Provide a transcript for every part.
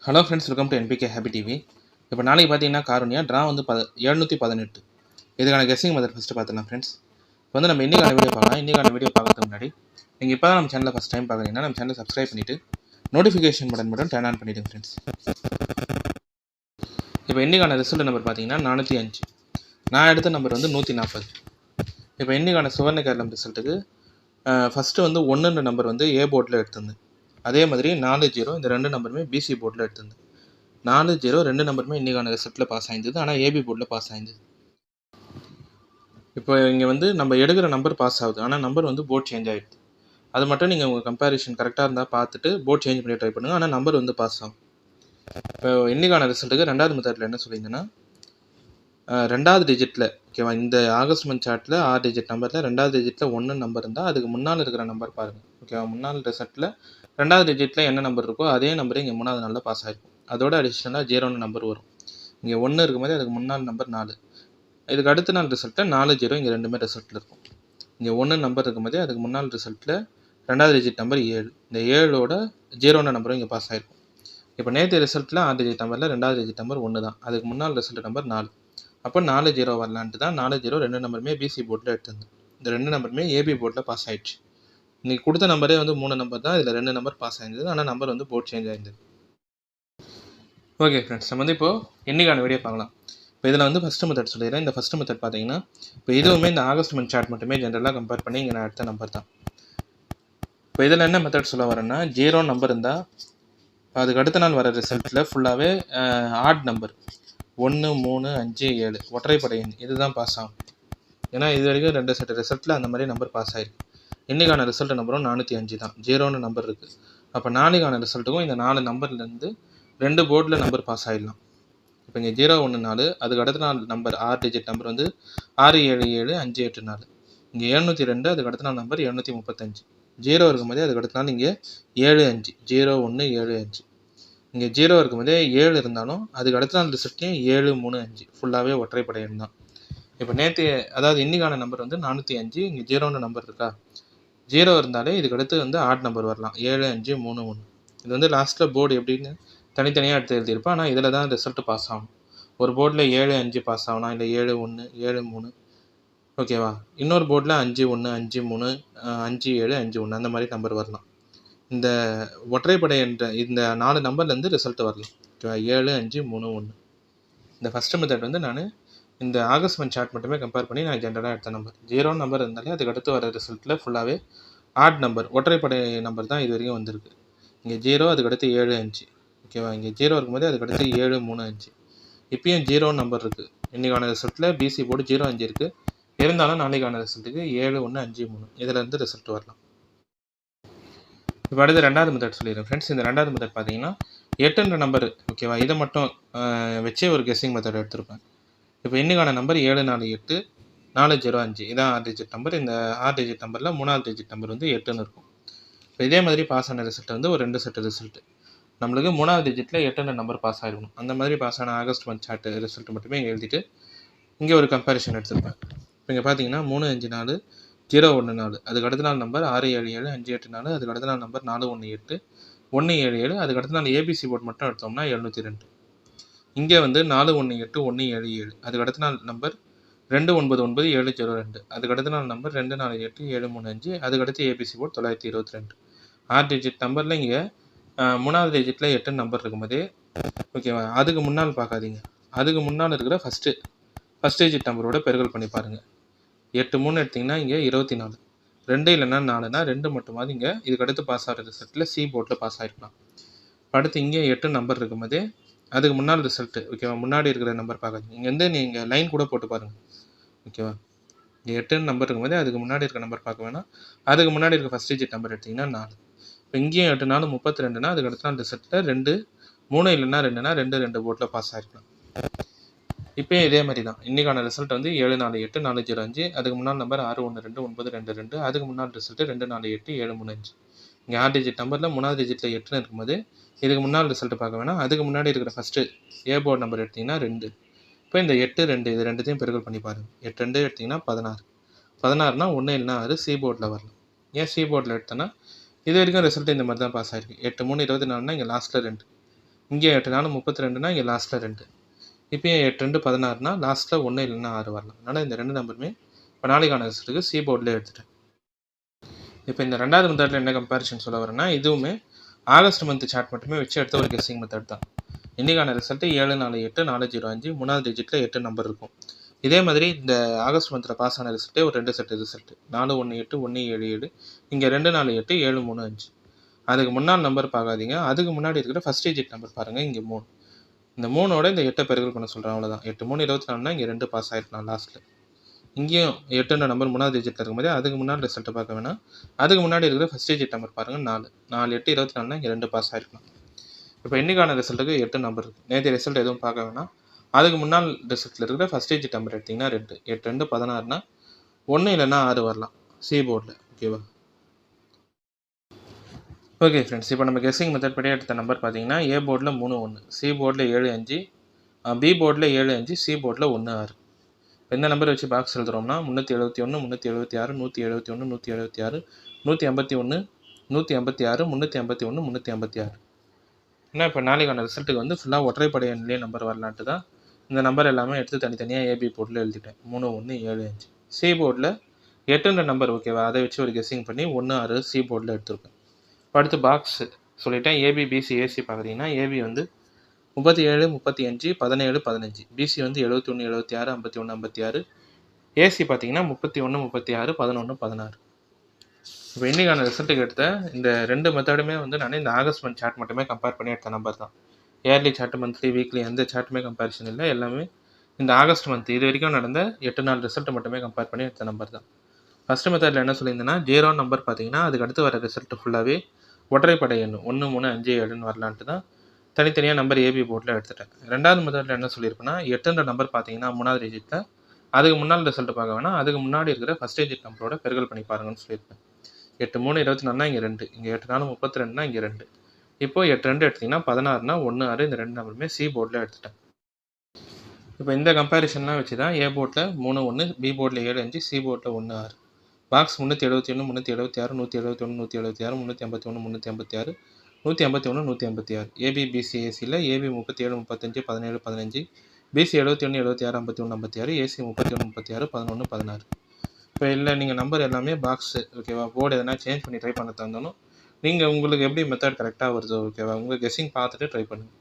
Hello friends, welcome to NPK happy TV. இப்போ நாளைக்கு பார்த்தீங்கன்னா காரணியா ட்ரா வந்து 718. இதுக்கான கெஸ்ஸிங் மெத்தட் ஃபஸ்ட்டு பார்த்துக்கலாம் ஃப்ரெண்ட்ஸ். இப்போ வந்து நம்ம இன்றைக்கான வீடியோ பார்க்கலாம். இன்றைக்கான வீடியோ பார்க்கறதுக்கு முன்னாடி நீங்கள் இப்போ தான் நம்ம சேனலில் ஃபஸ்ட் டைம் பார்க்குறீங்கன்னா நம்ம சேனலை சப்ஸ்கிரைப் பண்ணிவிட்டு நோட்டிஃபிகேஷன் பட்டன் மட்டும் டர்ன் ஆன் பண்ணிவிடுங்க ஃப்ரெண்ட்ஸ். இப்போ இன்றைக்கான ரிசல்ட் நம்பர் பார்த்தீங்கன்னா 405. நான் எடுத்த நம்பர் வந்து 140. இப்போ இன்றைக்கான சுவர்ண கேரளம் ரிசல்ட்டுக்கு ஃபஸ்ட்டு வந்து 1 நம்பர் வந்து ஏ போர்டில் எடுத்திருந்தேன். அதே மாதிரி 40 இந்த ரெண்டு நம்பருமே பிசி போர்டில் எடுத்திருந்தேன். 40 ரெண்டு நம்பருமே இன்றைக்கான ரிசல்ட்டில் பாஸ் ஆயிருந்தது. ஆனால் ஏபி போர்டில் பாஸ் ஆயிருந்தது. இப்போ இங்கே வந்து நம்ம எடுக்கிற நம்பர் பாஸ் ஆகுது, ஆனால் நம்பர் வந்து போர்ட் சேஞ்ச் ஆகிடுது. அது மட்டும் நீங்கள் உங்கள் கம்பேரிஷன் கரெக்டாக இருந்தால் பார்த்துட்டு போர்ட் சேஞ்ச் பண்ணி ட்ரை பண்ணுங்கள். ஆனால் நம்பர் வந்து பாஸ் ஆகும். இப்போ இன்றைக்கான ரிசல்ட்டுக்கு ரெண்டாவது மெத்தடில் என்ன சொல்லியிருந்தேன்னா, ரெண்டாவது டிஜிட்டில் ஓகேவா, இந்த ஆகஸ்ட் மந்த் சார்ட்டில் 6 டிஜிட் நம்பரில் ரெண்டாவது டிஜிட்டில் 1 நம்பர் இருந்தால் அதுக்கு முன்னால் இருக்கிற நம்பர் பாருங்கள். ஓகேவா, முன்னாள் ரிசல்ட்டில் ரெண்டாவது டிஜிட்டில் என்ன நம்பர் இருக்கோ அதே நம்பரே இங்கே மூணாவது நாளில் பாஸ் ஆகிருக்கும். அதோட அடிஷ்னலாக 0 நம்பர் வரும். இங்கே 1 இருக்கும்போது அதுக்கு முன்னாள் நம்பர் 4. இதுக்கு அடுத்த நாள் ரிசல்ட்டில் 40 இங்கே ரெண்டுமே ரிசல்ட்டில் இருக்கும். இங்கே 1 நம்பர் இருக்கும்போதே அதுக்கு முன்னாள் ரிசல்ட்டில் ரெண்டாவது டிஜிட் நம்பர் 7. இந்த 7ஓட 0 நம்பரும் இங்கே பாஸ் ஆகிருக்கும். இப்போ நேற்று ரிசல்ட்டில் 6 டிஜிட் நம்பரில் ரெண்டாவது டிஜிட் நம்பர் 1 தான். அதுக்கு முன்னாள் ரிசல்ட் நம்பர் 4. அப்போ 40 வரலான்ட்டு தான் 40 ரெண்டு நம்பருமே பிசி போர்டில் எடுத்திருந்தேன். இந்த ரெண்டு நம்பருமே ஏபி போர்டில் பாஸ் ஆகிடுச்சு. இன்றைக்கி கொடுத்த நம்பரே வந்து 3 நம்பர் தான். இதில் 2 நம்பர் பாஸ் ஆயிருந்தது, ஆனால் நம்பர் வந்து போர்ட் சேஞ்ச் ஆயிருந்தது. ஓகே ஃப்ரெண்ட்ஸ், நம்ம வந்து இப்போது இன்றைக்கான வீடியோ பார்க்கலாம். இப்போ இதில் வந்து ஃபஸ்ட்டு மெத்தட் சொல்லிடுறேன். இந்த ஃபஸ்ட்டு மெத்தட் பார்த்தீங்கன்னா, இப்போ இதுவுமே இந்த ஆகஸ்ட் மந்த் சார்ட் மட்டுமே ஜென்ரலாக கம்பேர் பண்ணி இங்கே நான் எடுத்த நம்பர் தான். இப்போ இதில் என்ன மெத்தட் சொல்ல வரேன்னா, 0 நம்பர் இருந்தால் அதுக்கு அடுத்த நாள் வர ரிசல்ட்டில் ஃபுல்லாகவே ஆட் நம்பர் 1, 3, 5, 7 ஒற்றைப்படை எண் இதுதான் பாஸ் ஆகும். ஏன்னா இது வரைக்கும் 2 செட் ரிசல்ட்டில் அந்த மாதிரி நம்பர் பாஸ் ஆகிருக்கு. இன்றைக்கான ரிசல்ட் நம்பரும் 405 தான். 0 நம்பர் இருக்குது. அப்போ நாளைக்கான ரிசல்ட்டுக்கும் இந்த 4 நம்பர்லேருந்து 2 போர்டில் நம்பர் பாஸ் ஆகிடலாம். இப்போ இங்கே 014, அதுக்கு அடுத்த நாள் நம்பர் 6 டிஜிட் நம்பர் வந்து 677 584. இங்கே 702, அதுக்கு அடுத்த நாள் நம்பர் 735. 0 இருக்கும்போதே அதுக்கு அடுத்த நாள் இங்கே 75 0175. இங்கே 0 இருக்கும்போதே 7 இருந்தாலும் அதுக்கு அடுத்த நாள் ரிசல்ட்லேயும் 735 ஃபுல்லாகவே ஒற்றைப்படை எண் தான். இப்போ நேற்று அதாவது இன்றைக்கான நம்பர் வந்து 405. இங்கே 0 நம்பர் இருக்கா, 0 இருந்தாலே இதுக்கு அடுத்து வந்து ஆட் நம்பர் வரலாம் 7531. இது வந்து லாஸ்ட்டில் போர்டு எப்படின்னு தனித்தனியாக எடுத்து எழுதியிருப்பேன். ஆனால் இதில் தான் ரிசல்ட்டு பாஸ் ஆகும். ஒரு போர்டில் 75 பாஸ் ஆகலாம், இல்லை 71 73 ஓகேவா. இன்னொரு போர்டில் 51 53 57 51 அந்த மாதிரி நம்பர் வரலாம். இந்த ஒற்றைப்படை என்ற இந்த 4 நம்பர்லேருந்து ரிசல்ட்டு வரலாம். ஓகேவா, 7531. இந்த ஃபஸ்ட்டு மெத்தட் வந்து நான் இந்த ஆகஸ்ட் மந்த் சார்ட் மட்டுமே கம்பேர் பண்ணி நான் ஜென்ரலாக எடுத்த நம்பர். 0 நம்பர் இருந்தாலே அதுக்கு அடுத்து வர ரிசல்ட்டில் ஃபுல்லாகவே ஆட் நம்பர் ஒற்றைப்படை நம்பர் தான் இது வரைக்கும் வந்திருக்கு. இங்கே 0, அதுக்கடுத்து 75 ஓகேவா. இங்கே 0 இருக்கும்போது அதுக்கடுத்து 735. இப்பயும் 0 நம்பர் இருக்குது. இன்றைக்கான ரிசல்ட்டில் பிசி போர்டு 05 இருக்குது. இருந்தாலும் நாளைக்கான ரிசல்ட்டுக்கு 7153 இதிலேருந்து ரிசல்ட் வரலாம். இப்போ அடுத்து ரெண்டாவது மெத்தட் சொல்லிடுறேன் ஃப்ரெண்ட்ஸ். இந்த ரெண்டாவது மெத்தட் பார்த்தீங்கன்னா 8 நம்பர் ஓகேவா, இதை மட்டும் வச்சே ஒரு கெஸ்ஸிங் மெத்தட் எடுத்திருப்பேன். இப்போ இன்றைக்கான நம்பர் 748 405 இதான் 6 டிஜிட் நம்பர். இந்த 6 டிஜிட் நம்பரில் 3வது டிஜிட் நம்பர் வந்து 8 இருக்கும். இப்போ இதே மாதிரி பாஸ் ஆன ரிசல்ட் வந்து ஒரு 2 செட் ரிசல்ட்டு. நம்மளுக்கு 3வது டிஜிட்டில் 8 நம்பர் பாஸ் ஆகிருக்கணும். அந்த மாதிரி பாஸ் ஆன ஆகஸ்ட் மந்த் சார்ட் ரிசல்ட் மட்டுமே இங்கே எழுதிட்டு இங்கே ஒரு கம்பேரிஷன் எடுத்திருப்பேன். இப்போ இங்கே பார்த்தீங்கன்னா 354 014, அதுக்கு அடுத்த நாள் நம்பர் 677 584, அதுக்கு அடுத்த நாள் நம்பர் 418 177, அதுக்கு அடுத்த நாள் ஏபிசி போர்ட் மட்டும் எடுத்தோம்னா 702. இங்கே வந்து 418 177, அதுக்கு அடுத்த நாள் நம்பர் 299 702, அதுக்கு அடுத்த நாள் நம்பர் 248 735, அதுக்கு அடுத்து ஏபிசி போர்ட் 922. 6 டிஜிட் நம்பரில் இங்கே 3வது டிஜிட்டில் 8 நம்பர் இருக்கும்போதே ஓகேவா, அதுக்கு முன்னால் பார்க்காதீங்க. அதுக்கு முன்னால் இருக்கிற ஃபஸ்ட் டிஜிட் நம்பரோட பெருக்கல் பண்ணி பாருங்கள். 8 3 எடுத்திங்கன்னா இங்கே 24. 2 இல்லைன்னா 4னா 2 மட்டுமாவது இங்கே இதுக்கு அடுத்து பாஸ் ஆகிற ரிசல்ட்டில் சி போர்ட்டில் பாஸ் ஆகிருக்கலாம். அடுத்து இங்கே 8 நம்பர் இருக்கும்போதே அதுக்கு முன்னால் ரிசல்ட்டு ஓகேவா, முன்னாடி இருக்கிற நம்பர் பார்க்காதீங்க. இங்கே வந்து நீங்கள் லைன் கூட போட்டு பாருங்கள் ஓகேவா. இங்கே 8 நம்பர் இருக்கும்போதே அதுக்கு முன்னாடி இருக்கிற நம்பர் பார்க்க வேணாம். அதுக்கு முன்னாடி இருக்க ஃபஸ்ட் டிஜிட் நம்பர் எடுத்திங்கன்னா 4. இப்போ இங்கேயும் 8 4 32னா அதுக்கு அடுத்த நாள் ரிசல்ட்டில் 2 3 இல்லைன்னா 2னா 2 போர்ட்டில் பாஸ் ஆகிருக்கலாம். இப்போயும் இதே மாதிரி தான். இன்றைக்கான ரிசல்ட் வந்து 748 405, அதுக்கு முன்னாள் நம்பர் 612 922, அதுக்கு முன்னாள் ரிசல்ட்டு 248 735. இங்கே 6 டிஜிட் நம்பரில் 3வது டிஜிட்டில் 8 இருக்கும்போது இதுக்கு முன்னாள் ரிசல்ட்டு பார்க்க வேணாம். அதுக்கு முன்னாடி இருக்கிற ஃபஸ்ட்டு ஏ போர்டு நம்பர் எடுத்திங்கன்னா 2. இப்போ இந்த 8 2 இது ரெண்டுத்தையும் பெருக்கல் பண்ணி பாருங்கள். 8 2 எடுத்திங்கன்னா 16. 16னா 1 இல்லைனா 6 சி போர்டில் வரலாம். ஏன் சி போர்டில் எடுத்தேன்னா இது வரைக்கும் ரிசல்ட் இந்த மாதிரி தான் பாஸ் ஆகிருக்கு. 8 3 24னா இங்கே லாஸ்ட்டில் 2. இங்கே 8 4 32னா இங்கே லாஸ்ட்டில் 2. இப்போயும் 8 2 16னா லாஸ்ட்டில் 1 இல்லைன்னா 6 வரலாம். அதனால் இந்த 2 நம்பருமே இப்போ நாளைக்கான ரிசல்ட்டுக்கு சி போர்டில் எடுத்துட்டேன். இப்போ இந்த 2வது மெத்தடில் என்ன கம்பேரிஷன் சொல்ல வரேன்னா, இதுவுமே ஆகஸ்ட் மந்த் சார்ட் மட்டுமே வச்சு எடுத்த ஒரு கெஸ்ஸிங் மெத்தட் தான். இன்றைக்கான ரிசல்ட்டு 748 405 3வது டிஜிட்டில் 8 நம்பர் இருக்கும். இதே மாதிரி இந்த ஆகஸ்ட் மந்தில் பாஸ் ஆன ரிசல்ட்டே ஒரு 2 செட்டு ரிசல்ட்டு 418 177 இங்கே 248 735. அதுக்கு முன்னாள் நம்பர் பார்க்காதீங்க, அதுக்கு முன்னாடி இருக்கிற ஃபஸ்ட் டிஜிட் நம்பர் பாருங்கள். இங்கே 3, இந்த 3ஓட இந்த 8 பெருக்கல் பண்ண சொல்கிறேன், அவ்வளோதான். 8 3 24னா இங்கே 2 பாஸ் ஆகிருக்கலாம் லாஸ்ட்டில். இங்கேயும் 8ன்ற நம்பர் 3வது டிஜிட்டில் இருக்கும்போது அதுக்கு முன்னாடி ரிசல்ட்டை பார்க்க வேணாம், அதுக்கு முன்னாடி இருக்கிற ஃபஸ்ட் டிஜிட் நம்பர் பாருங்கள் 4 4 8 24னா இங்கே 2 பாஸ் ஆகிருக்கலாம். இப்போ இன்றைக்கான ரிசல்ட்டுக்கு 8 நம்பர் இருக்குது. நேற்று ரிசல்ட் எதுவும் பார்க்க வேணாம், அதுக்கு முன்னாள் ரிசல்ட்டில் இருக்கிற ஃபஸ்ட் டிஜிட் நம்பர் எடுத்திங்கன்னா 2 8 2 16னா 1 இல்லைன்னா 6 வரலாம் சி போர்டில். ஓகேவா? ஓகே ஃப்ரெண்ட்ஸ், இப்போ நம்ம கெஸ்ஸிங் மெத்தட் படி எடுத்த நம்பர் பார்த்தீங்கன்னா ஏ போர்டில் 3 1, சி போர்டில் 7 5, பி போர்டில் 7 5, சி போர்டில் 1 6. எந்த நம்பர் வச்சு பாக்ஸ் எழுதுறோம்னா 371 376 171 176 181 186 351 356. ஏன்னா இப்போ நாளைக்கான ரிசல்ட்டுக்கு வந்து ஃபுல்லாக ஒற்றைப்படை எண்ணிலே நம்பர் வரலான்ட்டு தான் இந்த நம்பர் எல்லாமே எடுத்து தனித்தனியாக ஏபி போர்டில் எழுதிட்டேன். 3 1 7 5. சி போர்டில் 8ன்ற நம்பர் ஓகேவா, அதை வச்சு ஒரு கெஸ்ஸிங் பண்ணி 1 6 சி போர்டில் எடுத்துருப்பேன். அடுத்து பாக்ஸ் சொல்லிட்டேன். ஏபி பிசி ஏசி பார்க்குறீங்கன்னா ஏபி வந்து 37 35 17 15, பிசி வந்து 71 76 51 56, ஏசி பார்த்தீங்கன்னா 31 36 11 16. இப்போ இன்றைக்கான ரிசல்ட்டுக்கு எடுத்த இந்த 2 மெத்தடுமே வந்து நான் இந்த ஆகஸ்ட் மந்த் சார்ட் மட்டுமே கம்பேர் பண்ணி எடுத்த நம்பர் தான். இயர்லி சார்ட் மந்த்லி வீக்லி எந்த சார்ட்டுமே கம்பேரிஷன் இல்லை, எல்லாமே இந்த ஆகஸ்ட் மந்த் இது வரைக்கும் நடந்த 8 நாள் ரிசல்ட்டை மட்டுமே கம்பேர் பண்ணி எடுத்த நம்பர் தான். ஃபஸ்ட்டு மெத்தடில் என்ன சொல்லியிருந்தேன்னா 0 நம்பர் பார்த்தீங்கன்னா அதுக்கு அடுத்து வர ரிசல்ட்டு ஃபுல்லாகவே ஒற்றைப்படை எண் 1 3 5 7ன்னு வரலான்ட்டு தான் தனித்தனியாக நம்பர் ஏபி போர்டில் எடுத்துட்டேன். 2வது மெத்தடில் என்ன சொல்லியிருப்பேன்னா 8ன்ற நம்பர் பார்த்தீங்கன்னா 3வது டிஜிட்டில் அதுக்கு முன்னால் ரிசல்ட்டு பார்க்க வேணாம், அதுக்கு முன்னாடி இருக்கிற ஃபஸ்ட் டிஜிட் நம்பரோட பெருக்கல் பண்ணி பாருங்கன்னு சொல்லியிருப்பேன். 8 3 24னா இங்கே 2, இங்கே 8 4 32னா இங்கே 2. இப்போது 8 2 எடுத்திங்கன்னா 16னா 1 6 இந்த 2 நம்பருமே சி போர்டில் எடுத்துட்டேன். இப்போ இந்த கம்பேரிஷன்லாம் வச்சு தான் ஏ போர்டில் 3 1, பி போர்டில் 7 5, சி போர்டில் 1 6. பாக்ஸ் 371 376 171 176 351 356 151 156. ஏபி பிசி ஏசியில் ஏபி 37 35 17 15, பிசி 71 76 51 56, ஏசி 31 36 11 16. இப்போ இல்லை நீங்கள் நம்பர் எல்லாமே பாக்ஸு ஓகேவா, போர்டு எதனா சேஞ்ச் பண்ணி ட்ரை பண்ண தந்தாலும் நீங்கள் உங்களுக்கு எப்படி மெத்தட் கரெக்டாக வருதோ ஓகேவா, உங்கள் கெஸ்ஸிங் பார்த்துட்டு ட்ரை பண்ணுங்கள்.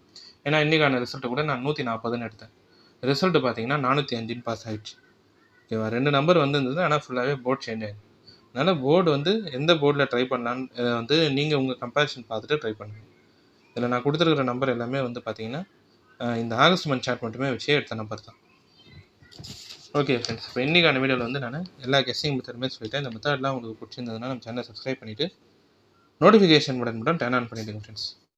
ஏன்னா இன்றைக்கான ரிசல்ட்டு கூட நான் 140ன்னு எடுத்தேன், ரிசல்ட்டு பார்த்தீங்கன்னா 405ன்னு பாஸ் ஆகிடுச்சு. ஓகேவா, 2 நம்பர் வந்துருந்தது, ஆனால் ஃபுல்லாகவே போர்டு சேஞ்ச் ஆகிடுது. அதனால் போர்டு வந்து எந்த போர்டில் ட்ரை பண்ணலான்னு வந்து நீங்கள் உங்கள் கம்பேரிஷன் பார்த்துட்டு ட்ரை பண்ணுங்கள். இதில் நான் கொடுத்துருக்குற நம்பர் எல்லாமே வந்து பார்த்தீங்கன்னா இந்த ஆகஸ்ட் மந்த் சார்ட் மட்டுமே வச்சே எடுத்த நம்பர் தான். ஓகே ஃப்ரெண்ட்ஸ், இப்போ இன்றைக்கான வீடியோவில் வந்து நான் எல்லா கெஸ்ஸிங் மெத்தடுமே சொல்லிட்டேன். இந்த மெத்தட்லாம் உங்களுக்கு பிடிச்சிருந்ததுன்னா நம்ம சேனலை சப்ஸ்கிரைப் பண்ணிவிட்டு நோட்டிஃபிகேஷன் பட்டன் மட்டும் டர்ன் ஆன் பண்ணிவிடுங்க ஃப்ரெண்ட்ஸ்.